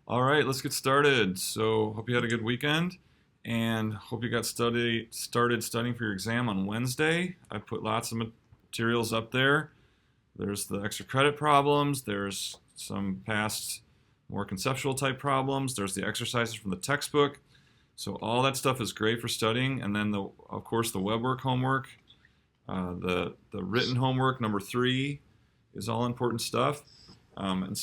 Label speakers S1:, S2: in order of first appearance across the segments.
S1: All right, let's get started. So, hope you had a good weekend and hope you got started studying for your exam on Wednesday. I put lots of materials up there. There's the extra credit problems, there's some past more conceptual type problems, there's the exercises from the textbook. So, all that stuff is great for studying. And then, of course, the web work homework, the written homework, number 3, is all important stuff. And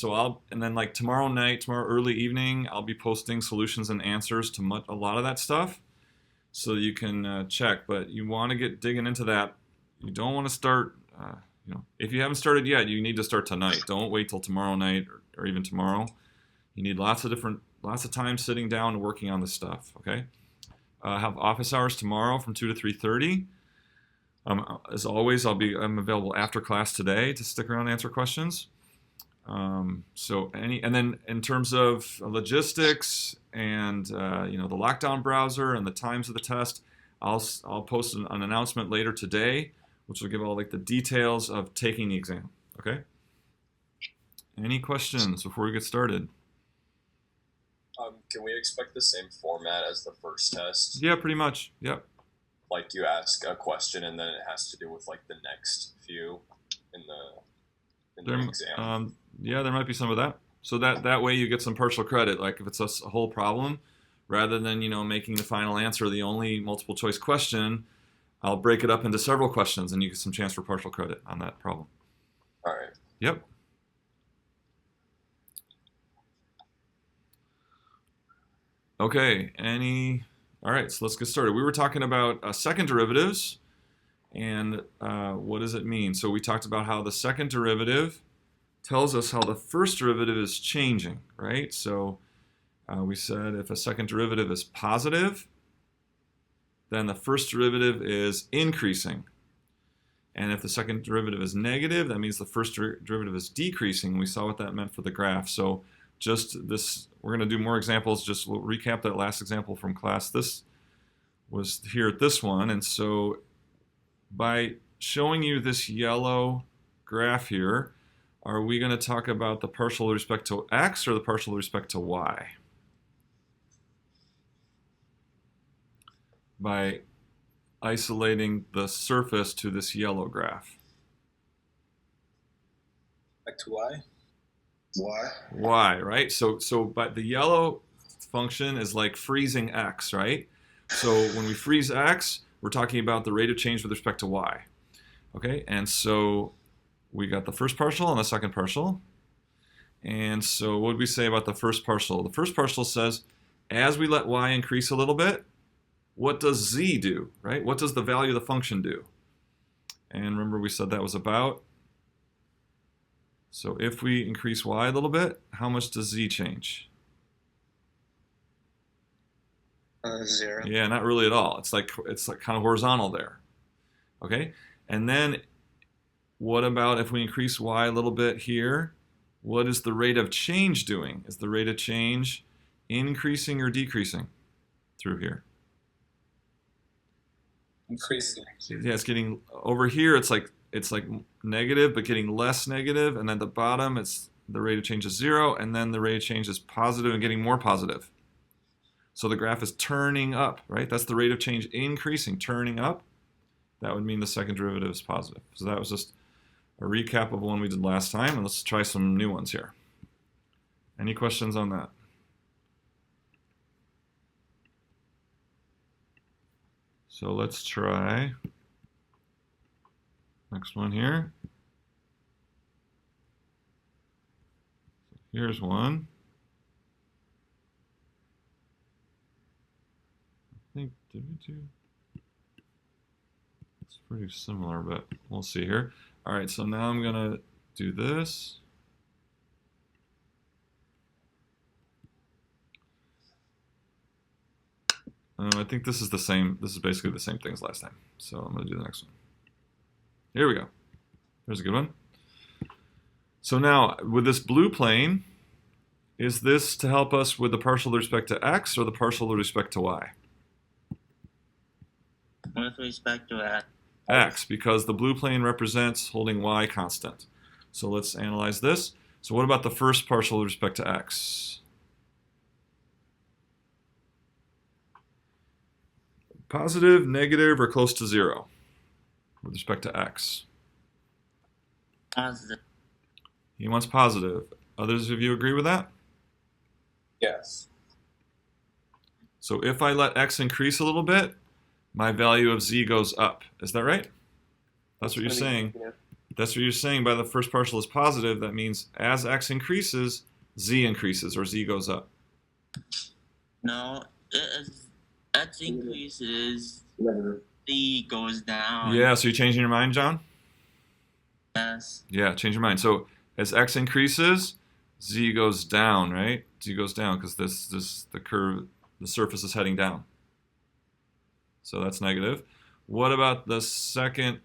S1: then like tomorrow early evening, I'll be posting solutions and answers to a lot of that stuff, so you can check. But you want to get digging into that. You don't want to start, if you haven't started yet, you need to start tonight. Don't wait till tomorrow night or even tomorrow. You need lots of time sitting down and working on this stuff. Okay. Have office hours tomorrow from 2 to 3:30. As always, I'm available after class today to stick around and answer questions. And then in terms of logistics and the lockdown browser and the times of the test, I'll post an announcement later today, which will give all like the details of taking the exam. Okay. Any questions before we get started?
S2: Can we expect the same format as the first test?
S1: Yeah, pretty much. Yep.
S2: Like you ask a question and then it has to do with like the next few in the exam.
S1: Yeah, there might be some of that. So that way you get some partial credit. Like if it's a whole problem, rather than making the final answer the only multiple choice question, I'll break it up into several questions, and you get some chance for partial credit on that problem.
S2: All right.
S1: Yep. Okay. All right. So let's get started. We were talking about second derivatives, and what does it mean? So we talked about how the second derivative tells us how the first derivative is changing, right? So we said if a second derivative is positive, then the first derivative is increasing. And if the second derivative is negative, that means the first derivative is decreasing. We saw what that meant for the graph. So just this, we're going to do more examples. We'll recap that last example from class. This was here at this one. And so by showing you this yellow graph here, are we going to talk about the partial with respect to x or the partial with respect to y? By isolating the surface to this yellow graph.
S3: Back to y?
S1: Y, right? But the yellow function is like freezing x, right? So when we freeze x, we're talking about the rate of change with respect to y. Okay, and so we got the first partial and the second partial. And so what did we say about the first partial? The first partial says, as we let y increase a little bit, what does z do, right? What does the value of the function do? And remember we said that was about. So if we increase y a little bit, how much does z change?
S3: 0.
S1: Yeah, not really at all. It's like kind of horizontal there. Okay? And then what about if we increase y a little bit here? What is the rate of change doing? Is the rate of change increasing or decreasing through here?
S3: Increasing.
S1: Yeah, it's getting over here. It's like negative, but getting less negative. And at the bottom, it's the rate of change is 0, and then the rate of change is positive and getting more positive. So the graph is turning up, right? That's the rate of change increasing, turning up. That would mean the second derivative is positive. So that was just a recap of one we did last time, and let's try some new ones here. Any questions on that? So let's try next one here. Here's one. I think, did we do? It's pretty similar, but we'll see here. All right, so now I'm going to do this. I think this is the same. This is basically the same thing as last time. So I'm going to do the next one. Here we go. There's a good one. So now, with this blue plane, is this to help us with the partial with respect to x or the partial with respect to y?
S4: With respect to x.
S1: X, because the blue plane represents holding y constant. So let's analyze this. So what about the first partial with respect to x? Positive, negative, or close to 0 with respect to x?
S4: Positive.
S1: He wants positive. Others of you agree with that?
S2: Yes.
S1: So if I let x increase a little bit, my value of z goes up. Is that right? That's what you're saying.
S3: Yeah.
S1: That's what you're saying by the first partial is positive. That means as x increases, z increases or z goes up.
S4: No, as x increases, C goes down.
S1: Yeah, so you're changing your mind, John?
S4: Yes.
S1: Yeah, change your mind. So as x increases, z goes down, right? Z goes down because the curve, the surface is heading down. So that's negative. What about the second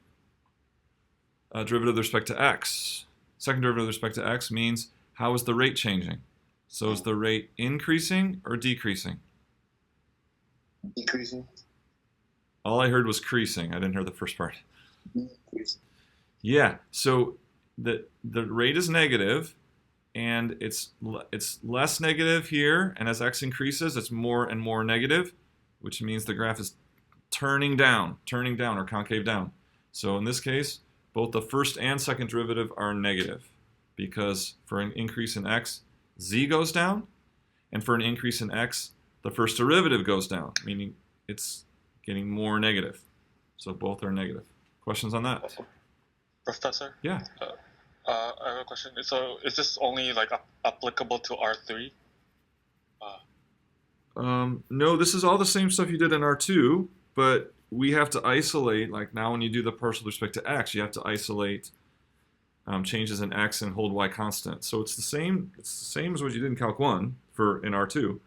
S1: derivative with respect to x? Second derivative with respect to x means how is the rate changing? So is the rate increasing or decreasing?
S3: Decreasing.
S1: All I heard was creasing. I didn't hear the first part.
S3: Decreasing.
S1: Yeah, so the rate is negative, and it's less negative here, and as x increases, it's more and more negative, which means the graph is turning down or concave down. So in this case, both the first and second derivative are negative, because for an increase in x, z goes down, and for an increase in x, the first derivative goes down, meaning it's getting more negative. So both are negative. Questions on that?
S5: Professor?
S1: Yeah.
S5: I have a question. So is this only like applicable to R3?
S1: No, this is all the same stuff you did in R2, but we have to isolate, like now when you do the partial with respect to x, you have to isolate changes in x and hold y constant. So it's the same as what you did in Calc 1 in R2.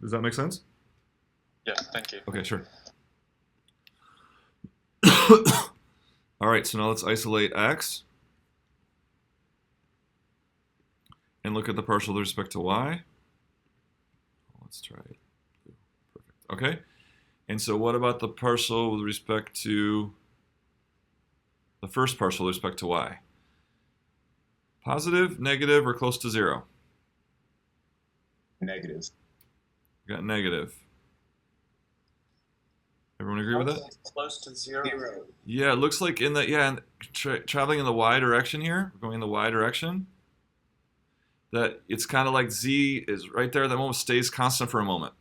S1: Does that make sense?
S5: Yeah, thank you.
S1: Okay, sure. All right, so now let's isolate x and look at the partial with respect to y. Let's try it. Perfect. Okay, and so what about the partial with respect to the first partial with respect to y? Positive, negative, or close to 0?
S2: Negative.
S1: We got negative. Everyone agree with that?
S3: Close to 0.
S1: Yeah, it looks like traveling in the y direction here, we're going in the y direction, that it's kind of like z is right there at that moment, stays constant for a moment,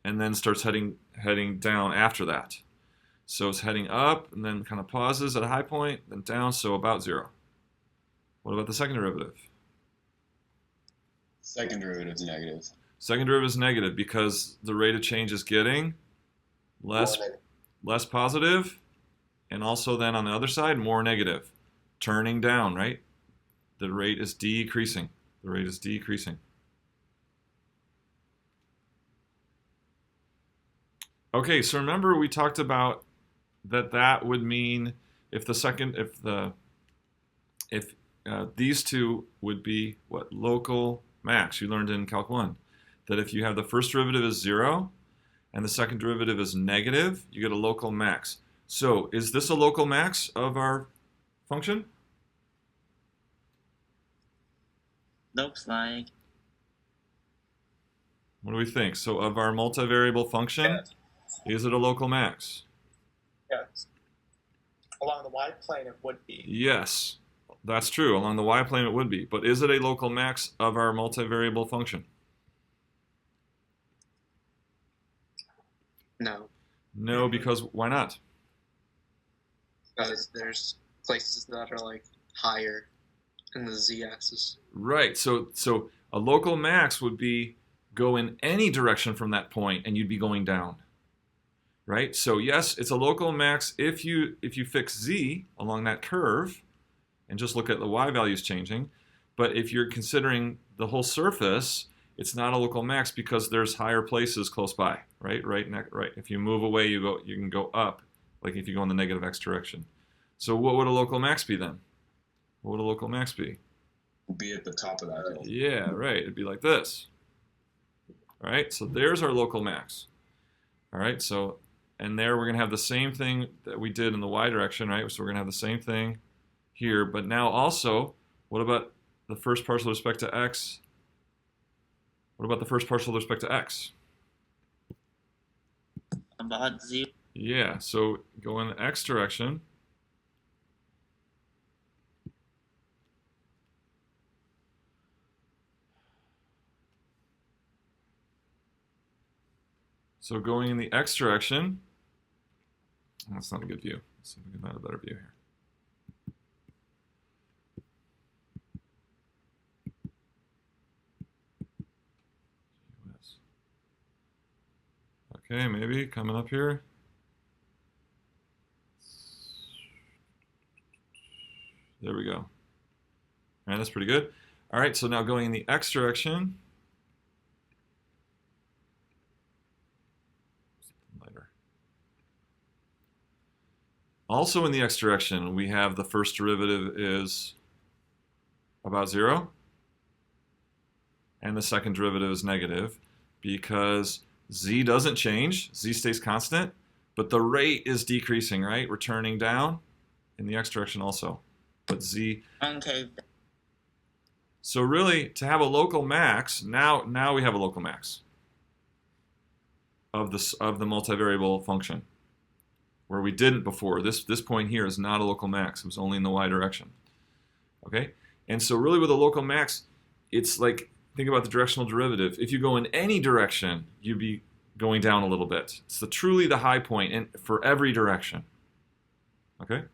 S1: and then starts heading down after that. So it's heading up, and then kind of pauses at a high point, then down, so about 0. What about the second derivative?
S2: Second derivative is negative.
S1: Second derivative is negative because the rate of change is getting less positive, and also then on the other side, more negative. Turning down, right? The rate is decreasing. The rate is decreasing. Okay, so remember we talked about that would mean if these two would be what? Local max. You learned in Calc 1 that if you have the first derivative is 0 and the second derivative is negative, you get a local max. So is this a local max of our function?
S4: Looks like.
S1: What do we think? So of our multivariable function, is it a local max?
S3: Yes. Along the y-plane, it would be.
S1: Yes, that's true. Along the y-plane it would be. But is it a local max of our multivariable function?
S3: No.
S1: No, because why not?
S3: Because there's places that are like higher in the z-axis.
S1: Right. So a local max would be go in any direction from that point and you'd be going down. Right? So yes, it's a local max if you fix z along that curve and just look at the y values changing. But if you're considering the whole surface, it's not a local max because there's higher places close by, right? Right. If you move away, you can go up, like if you go in the negative x direction. So what would a local max be then? What would a local max be?
S2: Be at the top of that hill.
S1: Yeah, right. It'd be like this. All right. So there's our local max. All right. So and there we're gonna have the same thing that we did in the y direction, right? So we're gonna have the same thing here, but now also, what about the first partial with respect to x? What about the first partial with respect to x?
S4: about 0.
S1: Yeah, so go in the x direction. So going in the x direction, that's not a good view. Let's see if we can find a better view here. Okay, maybe coming up here. There we go. All right, that's pretty good. All right, so now going in the x direction. Lighter. Also in the x direction, we have the first derivative is about 0. And the second derivative is negative because z doesn't change. Z stays constant, but the rate is decreasing, right? Returning down in the x direction also. But z...
S4: Okay.
S1: So really, to have a local max, now we have a local max of the multivariable function, where we didn't before. This point here is not a local max. It was only in the y direction. Okay? And so really with a local max, it's like, think about the directional derivative. If you go in any direction, you'd be going down a little bit. It's truly the high point for every direction. Okay?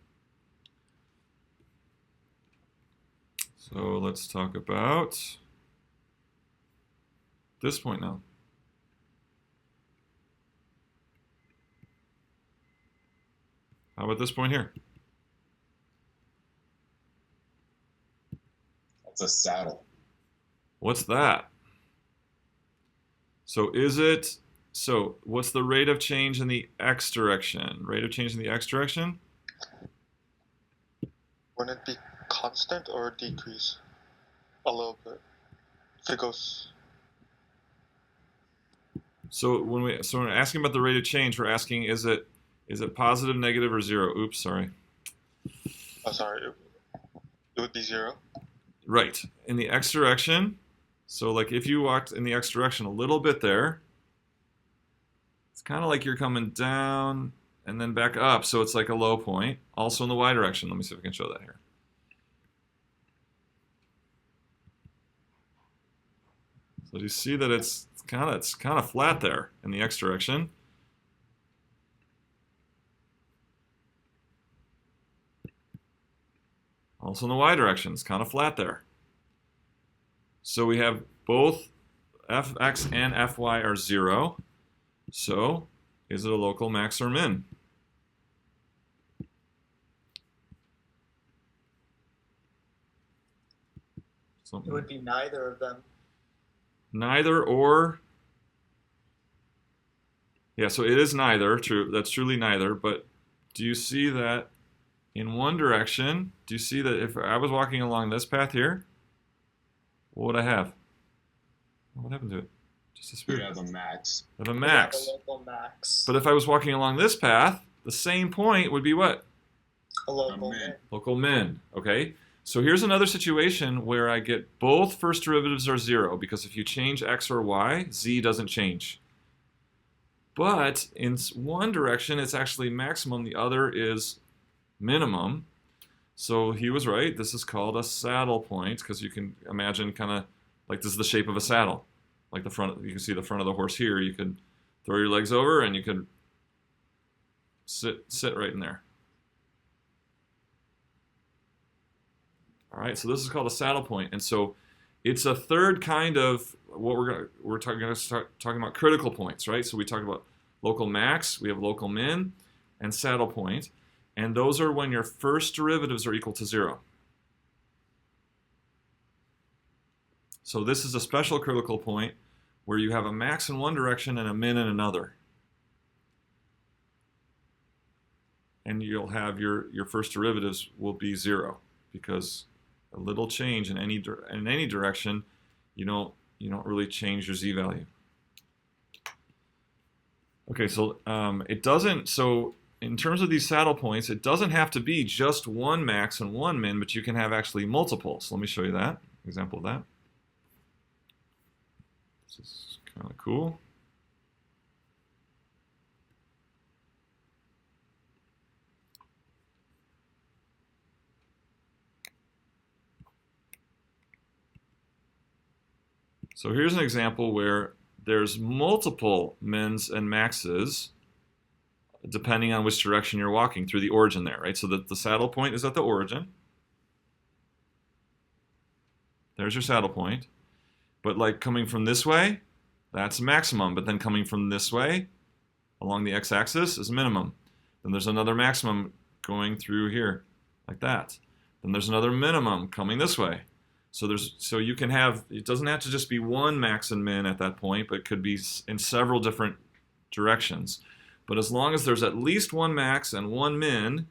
S1: So let's talk about this point now. How about this point here?
S2: That's a saddle.
S1: What's that? So what's the rate of change in the x direction? Rate of change in the x direction?
S5: Wouldn't it be constant or decrease a little bit? If it goes.
S1: So when we're asking about the rate of change, we're asking is it positive, negative, or 0? Oops, sorry.
S5: Oh, sorry. It would be 0.
S1: Right. In the x direction. So like if you walked in the x direction a little bit there, it's kind of like you're coming down and then back up. So it's like a low point. Also in the y direction. Let me see if I can show that here. So you see that it's kind of flat there in the x direction. Also in the y direction, it's kind of flat there. So we have both fx and fy are 0. So is it a local max or min?
S3: It would be neither of them.
S1: Neither or... Yeah, so it is neither. True, that's truly neither. But do you see that in one direction? Do you see that if I was walking along this path here, what would I have? What happened to it? Just disappeared.
S2: You have a max.
S1: I have a max.
S3: A local max.
S1: But if I was walking along this path, the same point would be what?
S3: A local
S2: min.
S3: min.
S1: Local min. Okay. So here's another situation where I get both first derivatives are 0 because if you change x or y, z doesn't change. But in one direction, it's actually maximum. The other is minimum. So he was right. This is called a saddle point because you can imagine kind of like this is the shape of a saddle. Like the front, you can see the front of the horse here. You could throw your legs over and you could sit right in there. All right, so this is called a saddle point, and so it's a third kind of what we're going to start talking about critical points, right? So we talked about local max, we have local min, and saddle point, and those are when your first derivatives are equal to 0. So this is a special critical point where you have a max in one direction and a min in another. And you'll have your first derivatives will be 0 because a little change in any direction, you don't really change your z value. Okay, so it doesn't. So in terms of these saddle points, it doesn't have to be just one max and one min, but you can have actually multiples. Let me show you that example of that. This is kind of cool. So here's an example where there's multiple mins and maxes depending on which direction you're walking through the origin there, right? So the saddle point is at the origin. There's your saddle point. But like coming from this way, that's maximum. But then coming from this way, along the x-axis, is minimum. Then there's another maximum going through here, like that. Then there's another minimum coming this way. So you can have, it doesn't have to just be one max and min at that point, but it could be in several different directions. But as long as there's at least one max and one min,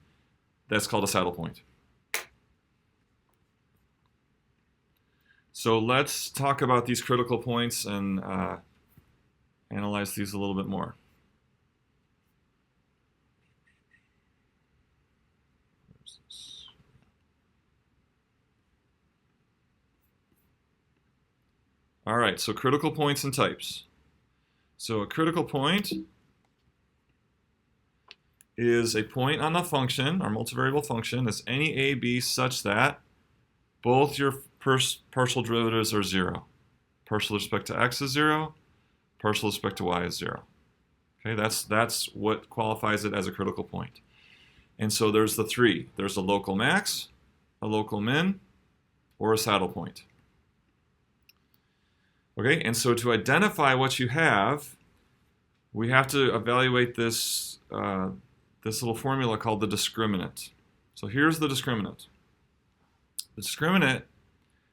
S1: that's called a saddle point. So let's talk about these critical points and analyze these a little bit more. All right, so critical points and types. So a critical point is a point on the function, our multivariable function, is any a, b such that both your partial derivatives are 0. Partial with respect to x is 0, partial with respect to y is 0. Okay, that's what qualifies it as a critical point. And so there's the three. There's a local max, a local min, or a saddle point. Okay, and so to identify what you have, we have to evaluate this, this little formula called the discriminant. So here's the discriminant. The discriminant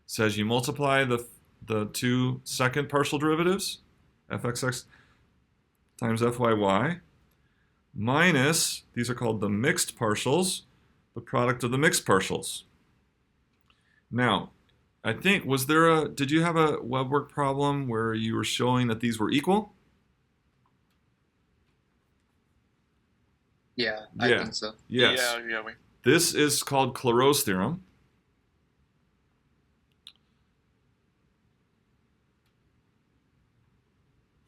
S1: says you multiply the two second partial derivatives, fxx times fyy, minus, these are called the mixed partials, the product of the mixed partials. Now, I think, did you have a web work problem where you were showing that these were equal?
S3: Yeah, I think so.
S1: Yes.
S5: Yeah.
S1: This is called Clause's theorem.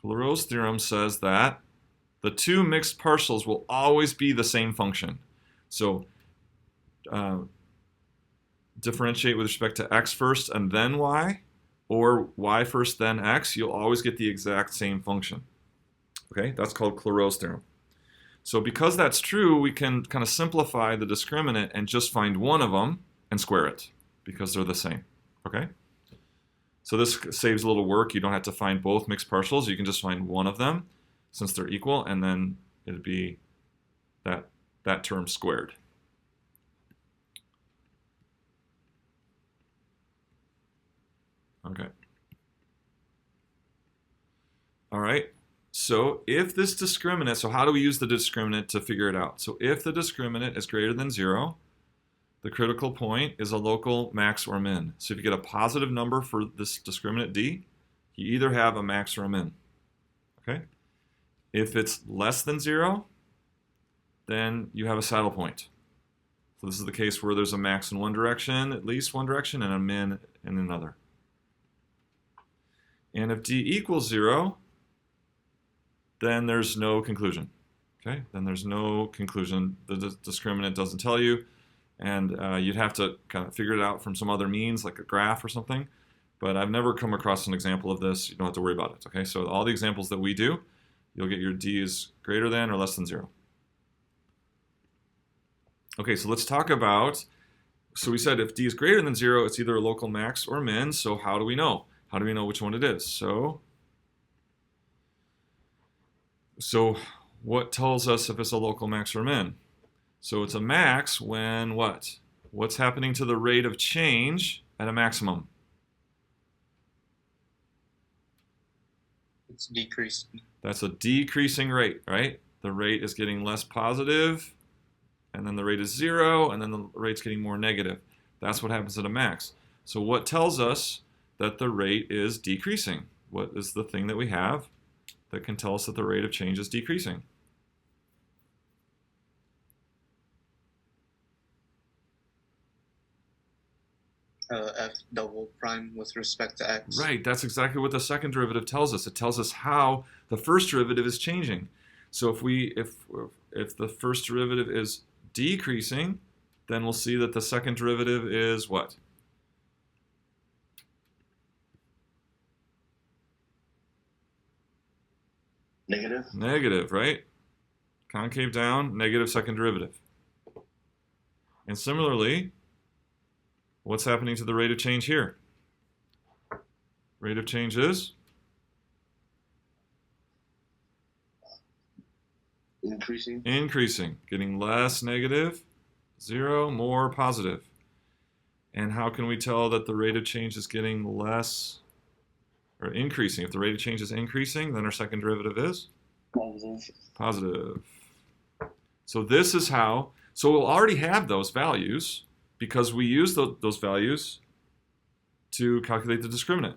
S1: Clause's theorem says that the two mixed partials will always be the same function. So differentiate with respect to x first and then y, or y first then x, you'll always get the exact same function. Okay, that's called Clause's theorem. So because that's true, we can kind of simplify the discriminant and just find one of them and square it, because they're the same. Okay? So this saves a little work. You don't have to find both mixed partials. You can just find one of them since they're equal, and then it'd be that term squared. Okay. All right. So if this discriminant, so how do we use the discriminant to figure it out? So if the discriminant is greater than 0, the critical point is a local max or min. So if you get a positive number for this discriminant d, you either have a max or a min. Okay? If it's less than 0, then you have a saddle point. So this is the case where there's a max in one direction, at least one direction, and a min in another. And if d equals 0, then there's no conclusion. Okay? Then there's no conclusion. The discriminant doesn't tell you, and you'd have to kind of figure it out from some other means, like a graph or something. But I've never come across an example of this. You don't have to worry about it. Okay? So all the examples that we do, you'll get your d is greater than or less than 0. Okay, so let's talk about, so we said if d is greater than 0, it's either a local max or min. So how do we know? How do we know which one it is? So what tells us if it's a local max or min? So it's a max when what? What's happening to the rate of change at a maximum?
S3: It's decreasing.
S1: That's a decreasing rate, right? The rate is getting less positive, and then the rate is 0, and then the rate's getting more negative. That's what happens at a max. So what tells us that the rate is decreasing? What is the thing that we have that can tell us that the rate of change is decreasing?
S3: F double prime with respect to x.
S1: Right, that's exactly what the second derivative tells us. It tells us how the first derivative is changing. So if the first derivative is decreasing, then we'll see that the second derivative is what?
S4: Negative.
S1: Negative, right? Concave down, negative second derivative. And similarly, what's happening to the rate of change here? Rate of change is?
S4: Increasing.
S1: Increasing, getting less negative, 0, more positive. And how can we tell that the rate of change is getting less or increasing? If the rate of change is increasing, then our second derivative is?
S4: Positive.
S1: Positive. So this is how, so we'll already have those values because we use those values to calculate the discriminant,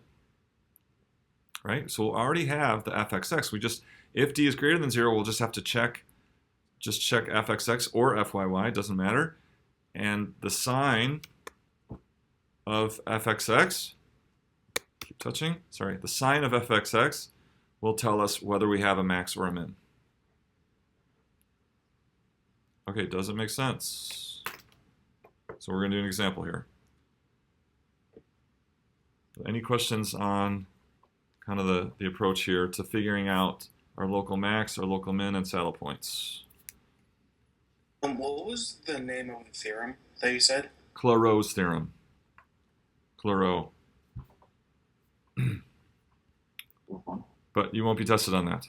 S1: right? So we'll already have the fxx. We just, if d is greater than 0, we'll just have to check fxx or fyy, doesn't matter. And the sign of fxx, keep touching, sorry, the sign of fxx will tell us whether we have a max or a min. Okay, does it make sense? So we're going to do an example here. Any questions on kind of the approach here to figuring out our local max, our local min, and saddle points?
S3: What was the name of the theorem that you said?
S1: Clairaut's theorem. Clairaut. But you won't be tested on that.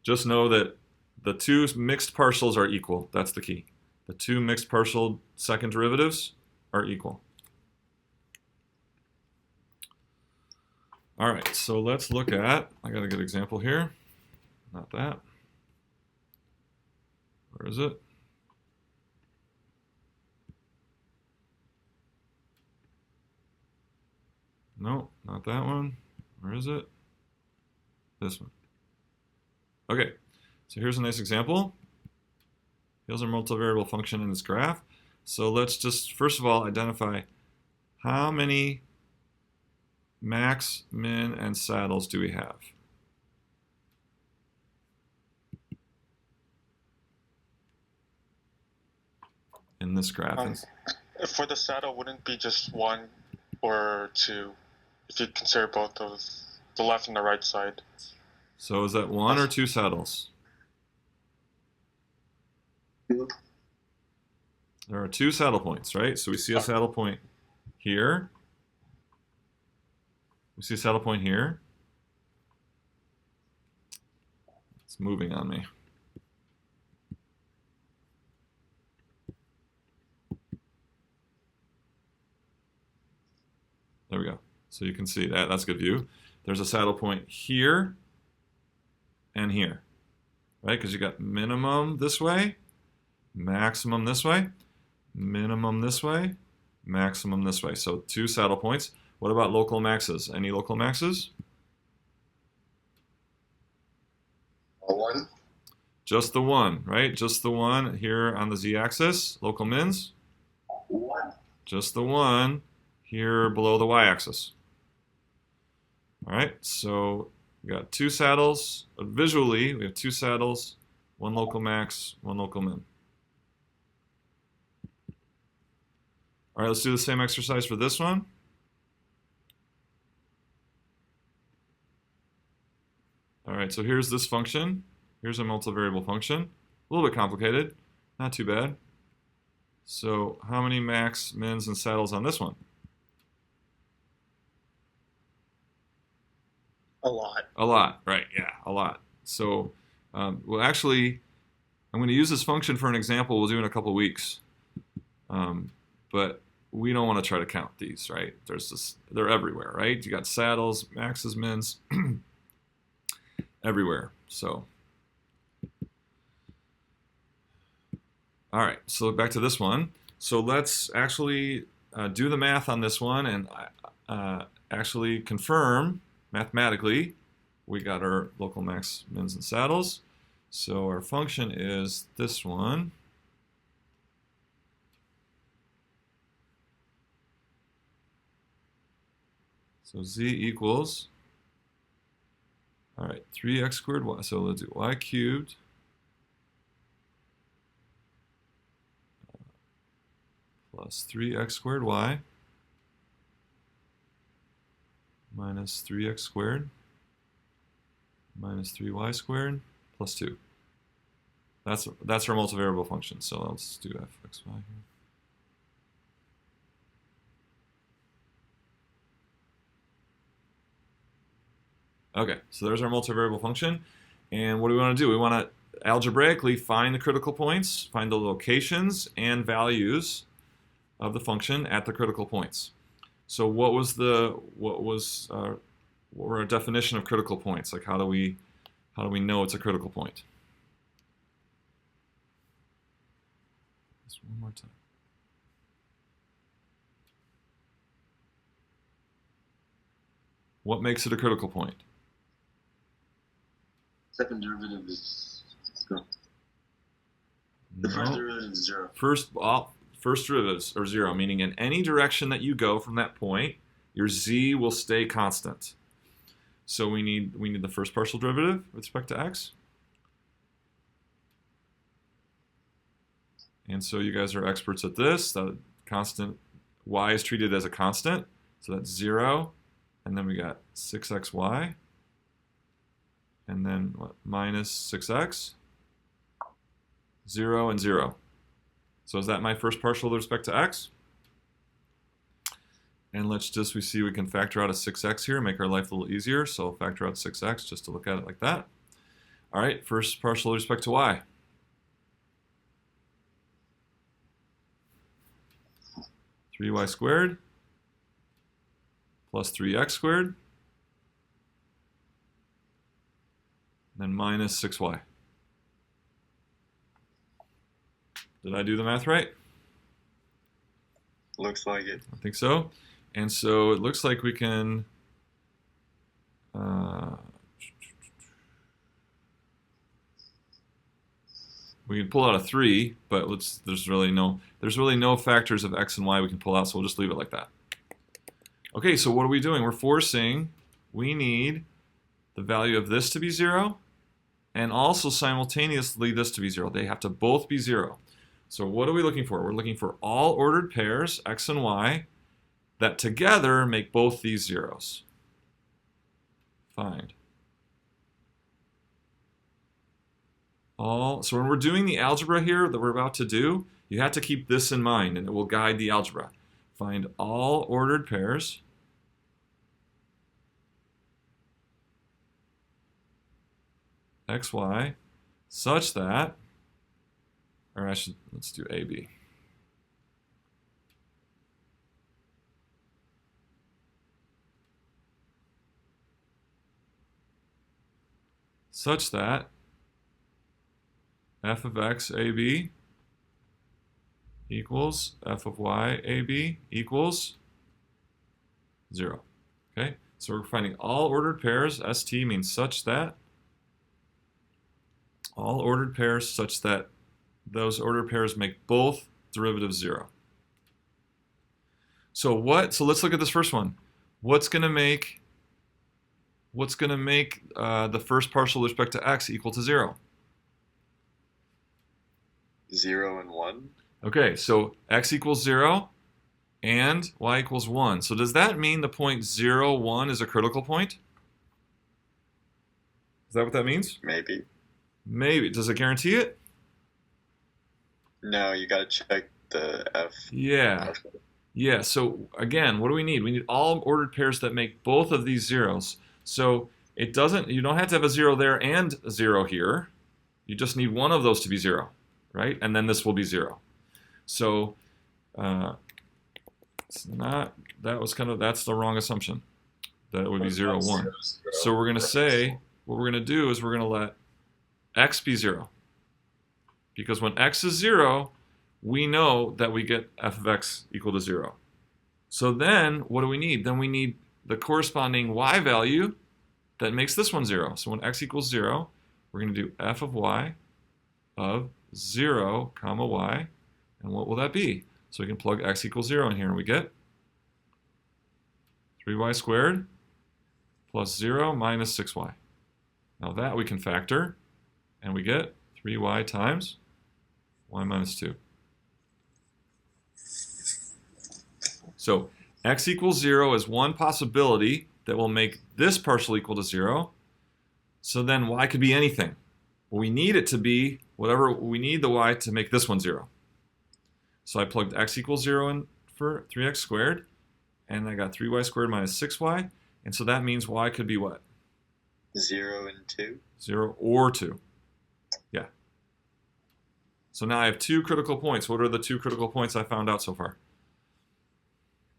S1: Just know that the two mixed partials are equal. That's the key. The two mixed partial second derivatives are equal. All right, so let's look at, I got a good example here. Not that. Where is it? No, not that one. Where is it? This one. Okay, so here's a nice example. Here's our multivariable function in this graph. So let's just, first of all, identify how many max, min, and saddles do we have? In this graph.
S5: For the saddle, wouldn't it be just 1 or 2 if you consider both of the left and the right side?
S1: So is that 1 or 2 saddles?
S4: Two.
S1: There are 2 saddle points, right? So we see a saddle point here. We see a saddle point here. It's moving on me. There we go. So you can see that. That's a good view. There's a saddle point here and here, right? Because you got minimum this way, maximum this way, minimum this way, maximum this way. So 2 saddle points. What about local maxes? Any local maxes?
S3: 1.
S1: Just the 1, right? Just the 1 here on the z-axis. Local mins?
S4: 1.
S1: Just the 1 here below the y-axis. All right, so we got 2 saddles. Visually, we have 2 saddles, 1 local max, 1 local min. All right, let's do the same exercise for this one. All right, so here's this function. Here's a multivariable function. A little bit complicated, not too bad. So how many max, mins, and saddles on this one?
S3: A lot.
S1: A lot, right, yeah, a lot. So, well, actually, I'm going to use this function for an example we'll do in a couple weeks. But we don't want to try to count these, right? They're everywhere, right? You got saddles, maxes, mins, everywhere. So, all right, so back to this one. So let's actually do the math on this one and actually confirm mathematically we got our local max, mins, and saddles. So our function is this one. So z equals, all right, 3x squared y. So let's do y cubed plus 3x squared y minus 3x squared minus 3y squared plus 2. That's our multivariable function. So let's do fxy here. Okay, so there's our multivariable function. And what do we want to do? We want to algebraically find the critical points, find the locations and values of the function at the critical points. So what were our definition of critical points? Like how do we know it's a critical point? Just one more time. What makes it a critical point?
S4: Second derivative is 0. The first derivative is 0.
S1: First derivatives are 0, meaning in any direction that you go from that point, your z will stay constant. So we need the first partial derivative with respect to x. And so you guys are experts at this. The constant y is treated as a constant, so that's 0. And then we got 6xy. And then what? Minus 6x, 0, and 0. So is that my first partial with respect to x? And we see we can factor out a 6x here, make our life a little easier. So I'll factor out 6x just to look at it like that. All right, first partial with respect to y. Three y squared plus 3x squared. Then minus 6y. Did I do the math right?
S2: Looks like it.
S1: I think so. And so it looks like we can pull out a 3, but there's really no factors of x and y we can pull out, so we'll just leave it like that. Okay, so what are we doing? We need the value of this to be 0, and also simultaneously this to be 0. They have to both be 0. So what are we looking for? We're looking for all ordered pairs, x and y, that together make both these zeros. Find. So when we're doing the algebra here that we're about to do, you have to keep this in mind, and it will guide the algebra. Find all ordered pairs xy such that, let's do AB. Such that f of x AB equals f of y AB equals 0. Okay, so we're finding all ordered pairs. ST means such that. All ordered pairs such that those ordered pairs make both derivatives 0. So let's look at this first one. What's going to make the first partial with respect to x equal to 0?
S2: 0 and 1.
S1: Okay, so x equals 0 and y equals 1. So does that mean the point 0, 1 is a critical point? Is that what that means?
S2: Maybe.
S1: Maybe. Does it guarantee it?
S2: No, you gotta check the f.
S1: Yeah. Yeah, so again, what do we need? We need all ordered pairs that make both of these zeros. So you don't have to have a 0 there and a 0 here. You just need one of those to be 0, right? And then this will be 0. So that's the wrong assumption. That it would be 0, 1. So we're going to say, what we're going to do is we're going to let x be 0. Because when x is 0, we know that we get f of x equal to 0. So then, what do we need? Then we need the corresponding y value that makes this one 0. So when x equals 0, we're going to do f of y of 0, comma y. And what will that be? So we can plug x equals 0 in here, and we get 3y squared plus 0 minus 6y. Now that we can factor, and we get 3y times y minus 2. So x equals 0 is one possibility that will make this partial equal to 0. So then y could be anything. Well, we need it to be whatever, we need the y to make this one 0. So I plugged x equals 0 in for 3x squared, and I got 3y squared minus 6y, and so that means y could be what?
S4: 0 and 2.
S1: 0 or 2. Yeah. So now I have 2 critical points. What are the 2 critical points I found out so far?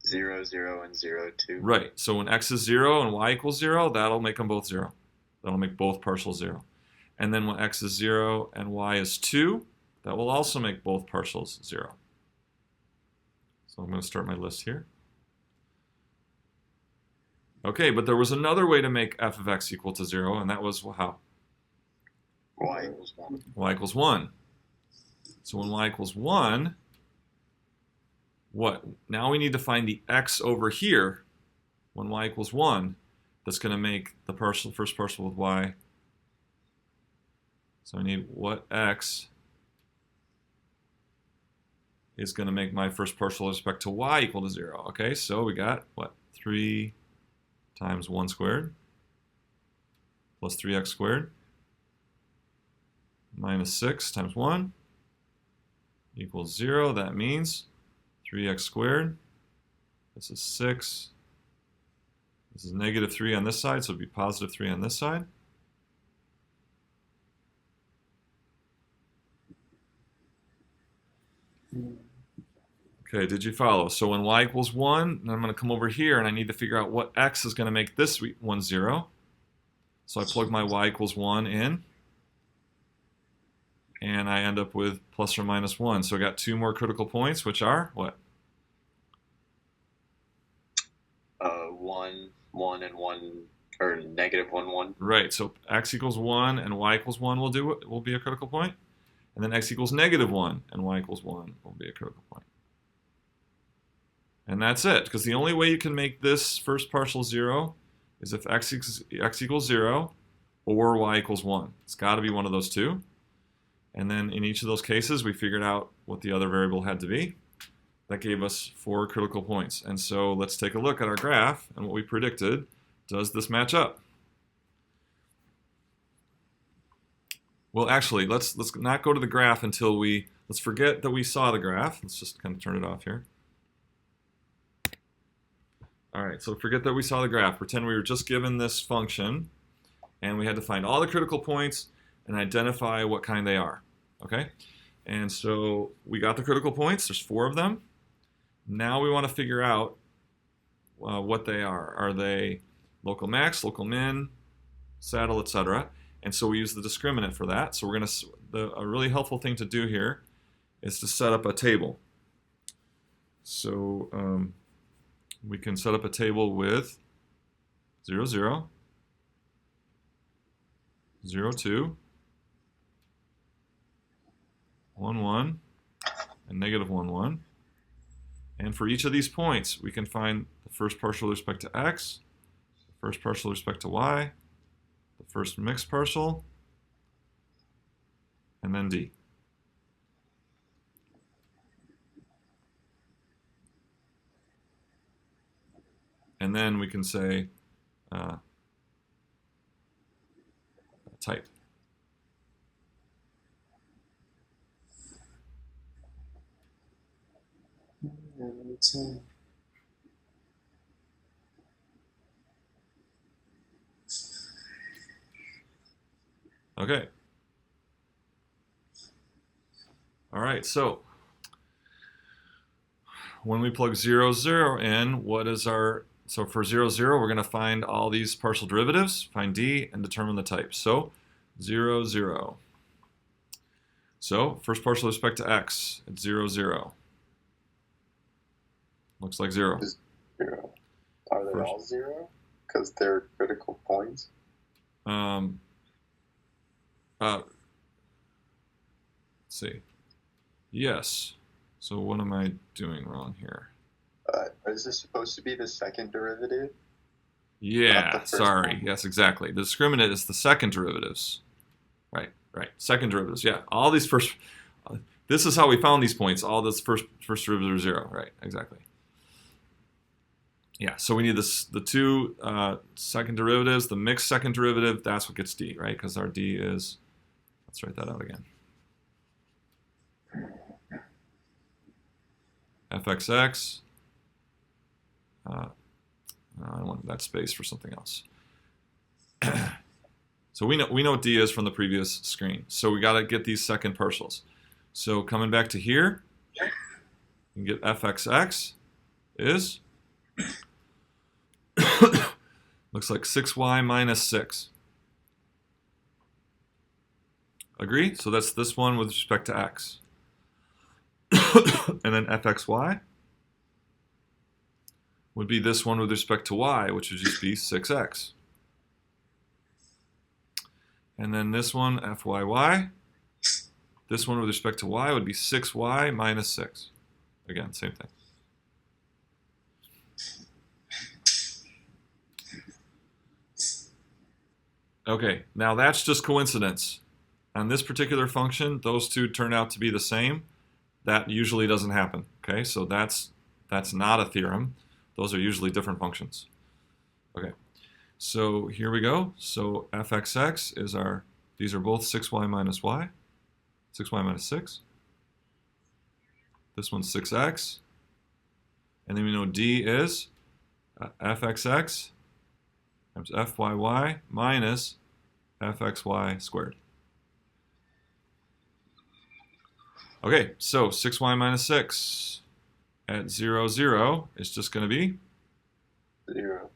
S4: 0, 0, and 0, 2.
S1: Right. So when x is 0 and y equals 0, that'll make them both 0. That'll make both partials 0. And then when x is 0 and y is 2, that will also make both partials 0. So I'm going to start my list here. Okay, but there was another way to make f of x equal to 0, and that was how?
S4: Y equals 1.
S1: Y equals 1. So when y equals 1, what? Now we need to find the x over here when y equals 1 that's going to make the first partial with y. So I need what x is going to make my first partial with respect to y equal to 0. Okay, so we got, what, 3 times 1 squared plus 3x squared minus 6 times 1 equals 0. That means 3x squared. This is 6. This is negative 3 on this side, so it would be positive 3 on this side. Okay, did you follow? So when y equals 1, then I'm going to come over here and I need to figure out what x is going to make this one 0. So I plug my y equals 1 in, and I end up with plus or minus 1. So I got 2 more critical points, which are what?
S4: 1, 1, and 1, or negative 1, 1.
S1: Right, so x equals 1 and y equals 1 will be a critical point. And then x equals negative 1 and y equals 1 will be a critical point. And that's it, because the only way you can make this first partial 0 is if x equals 0 or y equals 1. It's got to be one of those two. And then in each of those cases, we figured out what the other variable had to be. That gave us 4 critical points. And so let's take a look at our graph and what we predicted. Does this match up? Well, actually, let's not go to the graph until let's forget that we saw the graph. Let's just kind of turn it off here. All right, so forget that we saw the graph. Pretend we were just given this function, and we had to find all the critical points and identify what kind they are. Okay? And so we got the critical points. There's 4 of them. Now we want to figure out what they are. Are they local max, local min, saddle, etc.? And so we use the discriminant for that. So we're going to, a really helpful thing to do here is to set up a table. So we can set up a table with 0, 0, 0, 2, 1, 1, and negative 1, 1. And for each of these points, we can find the first partial with respect to x, the first partial with respect to y, the first mixed partial, and then d. And then we can say type. Okay. All right, so when we plug 0, 0 in, what is our, so for 0, 0, we're going to find all these partial derivatives, find d, and determine the type. So 0, 0. So first partial with respect to x, it's 0, 0. Looks like 0.
S4: 0. Are they all 0? Because they're critical points?
S1: Let's see. Yes. So what am I doing wrong here?
S4: Is this supposed to be the second derivative?
S1: Yeah, sorry. One? Yes, exactly. The discriminant is the second derivatives. Right, right. Second derivatives. Yeah, all these first. This is how we found these points. All this first derivative are 0. Right, exactly. Yeah, so we need the two second derivatives. The mixed second derivative, that's what gets d, right? Because our d is, let's write that out again. fxx. I want that space for something else. So we know what d is from the previous screen. So we got to get these second partials. So coming back to here, you can get fxx is looks like 6y minus 6. Agree? So that's this one with respect to x. And then fxy would be this one with respect to y, which would just be 6x. And then this one, fyy, this one with respect to y would be 6y minus 6. Again, same thing. Okay, now that's just coincidence. On this particular function, those two turn out to be the same. That usually doesn't happen. Okay, so that's not a theorem. Those are usually different functions. Okay, so here we go. So fxx is these are both 6y minus y, 6y minus 6. This one's 6x. And then we know d is fxx times fyy minus fxy squared. Okay, so 6y minus 6 at 0, 0 is just going to be?
S4: 0.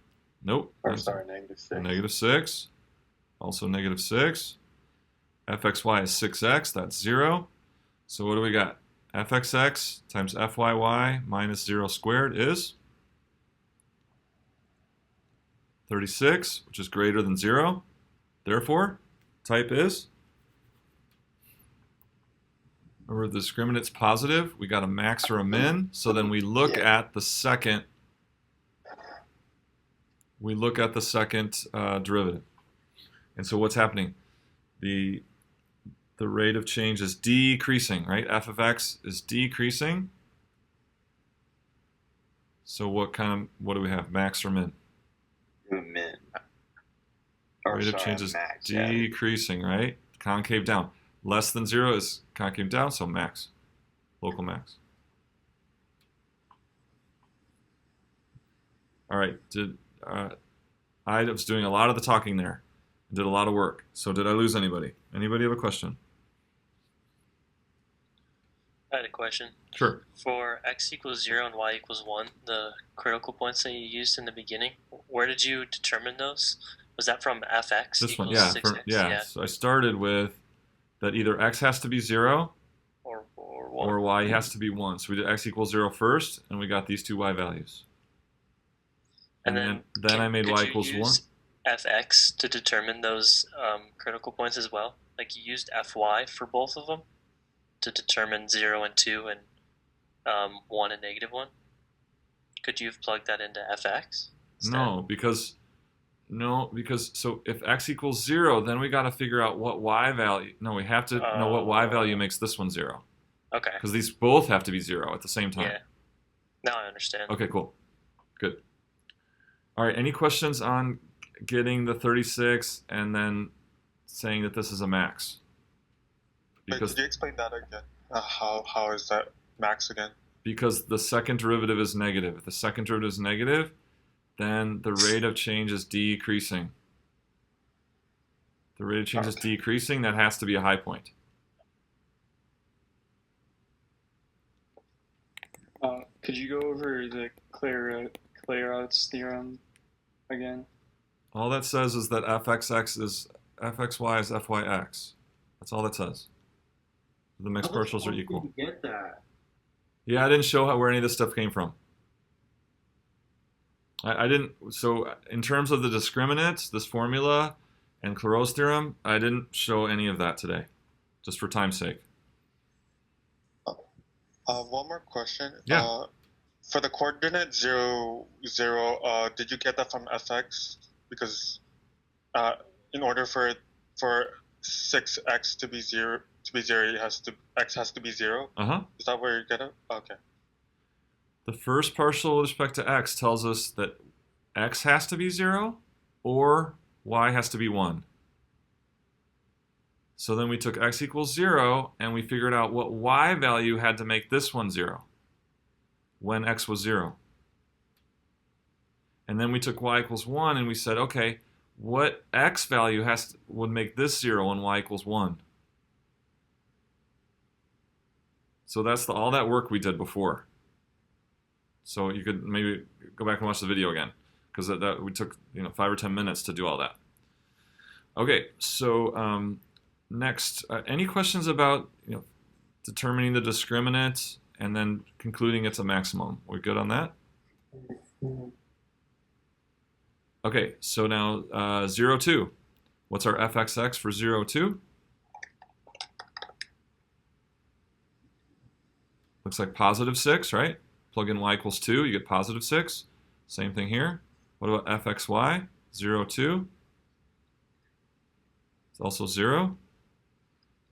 S1: Nope.
S4: Or sorry, negative 6.
S1: Negative 6. Also negative 6. fxy is 6x, that's 0. So what do we got? fxx times fyy minus 0 squared is 36, which is greater than 0. Therefore, type is, remember the discriminant's positive, we got a max or a min, so then we look at the second derivative. And so what's happening? The rate of change is decreasing, right? F of x is decreasing. So what do we have, max or min?
S4: Min.
S1: Rate of change is decreasing, right? Concave down. Less than 0 is concave down, so max, local max. All right, I was doing a lot of the talking there. Did a lot of work. So did I lose anybody? Anybody have a question?
S6: I had a question.
S1: Sure.
S6: For x equals 0 and y equals 1, the critical points that you used in the beginning, where did you determine those? Was that from fx
S1: This
S6: equals
S1: one, yeah.
S6: 6x?
S1: Yeah. So I started with that either x has to be 0
S6: or 1.
S1: or y has to be 1. So we did x equals 0 first, and we got these two y values. And then I made y equals 1.
S6: Fx to determine those critical points as well? Like you used fy for both of them to determine 0 and 2 and 1 and negative 1? Could you have plugged that into fx instead?
S1: No, because so if x equals 0, then we got to figure out what y value. No, we have to know what y value makes this one 0.
S6: Okay.
S1: Because these both have to be 0 at the same time.
S6: Yeah. Now I understand.
S1: Okay, cool. Good. All right, any questions on getting the 36 and then saying that this is a max?
S5: Could you explain that again? How is that max again?
S1: Because the second derivative is negative. If the second derivative is negative, then the rate of change is decreasing. The rate of change is decreasing. That has to be a high point.
S7: Could you go over the Clairaut's theorem again?
S1: All that says is that fxy is fyx. That's all that says. The mixed partials are equal.
S4: Did you get that?
S1: Yeah, I didn't show where any of this stuff came from. I didn't. So in terms of the discriminants, this formula, and Clairaut's theorem, I didn't show any of that today, just for time's sake.
S5: One more question.
S1: Yeah.
S5: For the coordinate 0, 0, did you get that from fx? Because in order for 6x to be 0, x has to be 0.
S1: Uh-huh.
S5: Is that where you get it? Okay.
S1: The first partial with respect to x tells us that x has to be 0 or y has to be 1. So then we took x equals 0 and we figured out what y value had to make this one 0 when x was 0. And then we took y equals 1 and we said, okay, what x value would make this 0 when y equals 1? So that's all that work we did before. So you could maybe go back and watch the video again, because that we took 5 or 10 minutes to do all that. Okay, so next, any questions about determining the discriminant and then concluding it's a maximum? We're good on that? Okay, so now 0, 2. What's our fxx for 0, 2? Looks like positive 6, right? Plug in y equals 2, you get positive 6. Same thing here. What about fxy? 0, 2. It's also 0.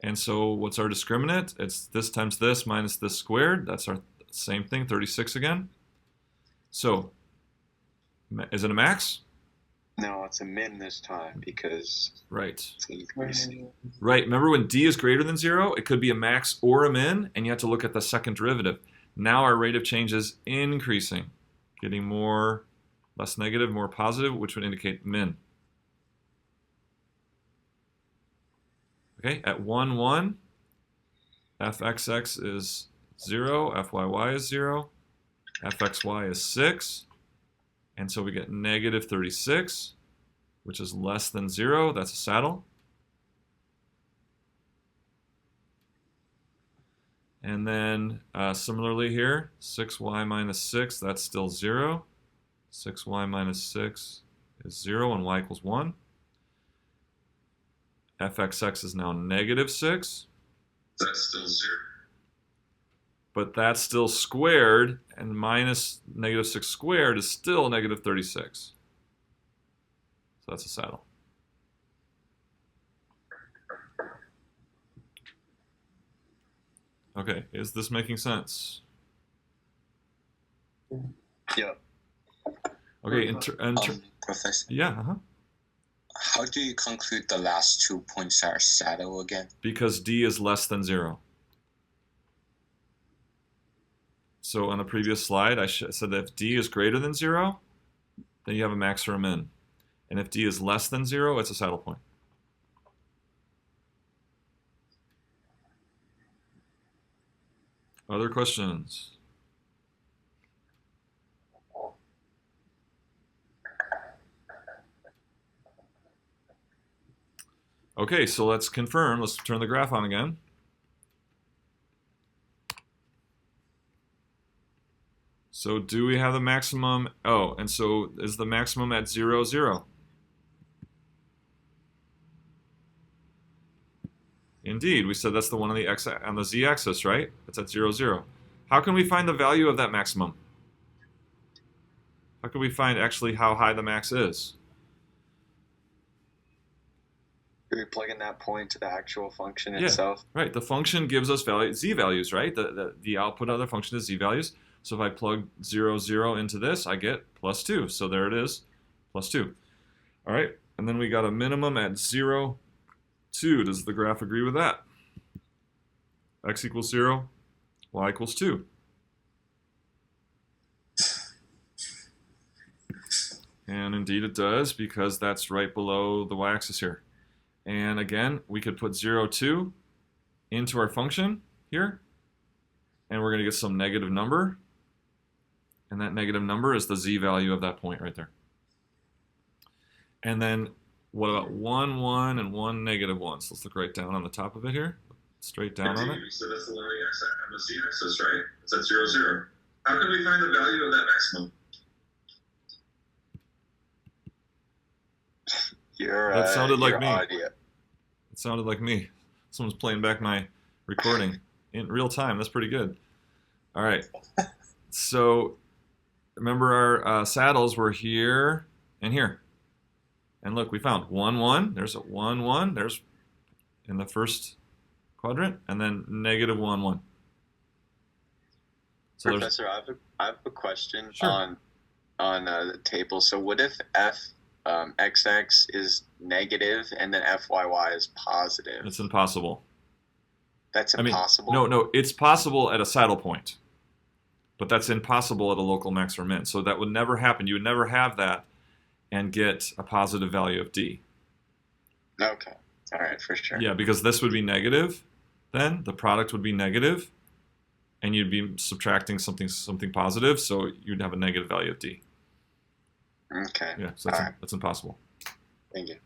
S1: And so what's our discriminant? It's this times this minus this squared. That's our same thing, 36 again. So is it a max?
S8: No, it's a min this time because
S1: right.
S8: It's increasing.
S1: Right. Remember when d is greater than 0, it could be a max or a min, and you have to look at the second derivative. Now our rate of change is increasing, getting less negative, more positive, which would indicate min. Okay, at 1, 1, fxx is 0, fyy is 0, fxy is 6, and so we get negative 36, which is less than 0. That's a saddle. And then similarly here, 6y minus 6, that's still 0. 6y minus 6 is 0, and y equals 1. fxx is now negative 6.
S4: That's still 0.
S1: But that's still squared, and minus negative 6 squared is still negative 36. So that's a saddle. Okay, is this making sense?
S8: Yeah.
S1: Okay,
S8: Professor,
S1: yeah,
S8: how do you conclude the last 2 points are saddle again?
S1: Because d is less than 0. So on the previous slide, I said that if d is greater than 0, then you have a max or a min. And if d is less than 0, it's a saddle point. Other questions? Okay, so let's confirm. Let's turn the graph on again. So do we have the maximum? Oh, and so is the maximum at 0, 0? Indeed, we said that's the one on the z-axis, right? It's at 0, 0. How can we find the value of that maximum? How can we find actually how high the max is?
S8: Do we plug in that point to the actual function itself?
S1: Right. The function gives us z values, right? The output of the function is z values. So if I plug 0, 0 into this, I get plus 2. So there it is, plus 2. All right. And then we got a minimum at 0, 2. Does the graph agree with that? X equals 0, y equals 2. And indeed it does, because that's right below the y-axis here. And again, we could put 0, 2 into our function here, and we're going to get some negative number. And that negative number is the z value of that point right there. And then what about 1, 1, and 1, negative 1? So let's look right down on the top of it here. Straight down on it.
S4: So that's the one on the z-axis, right? It's at 0, 0. How can we find the value of that maximum?
S1: That sounded like me.
S8: Audio.
S1: It sounded like me. Someone's playing back my recording in real time. That's pretty good. All right. So remember our saddles were here and here. And look, we found 1, 1. There's a 1, 1. There's in the first quadrant. And then negative 1, 1. So
S9: Professor, I have a question
S1: Sure.
S9: on the table. So what if XX is negative and then FYY is positive?
S1: it's impossible.
S9: That's impossible.
S1: No, it's possible at a saddle point, but that's impossible at a local max or min. So that would never happen. You would never have that and get a positive value of D.
S9: Okay. All right, for sure.
S1: Yeah, because this would be negative, then the product would be negative, and you'd be subtracting something positive, so you'd have a negative value of D.
S9: Okay.
S1: Yeah, so that's impossible.
S9: Thank you.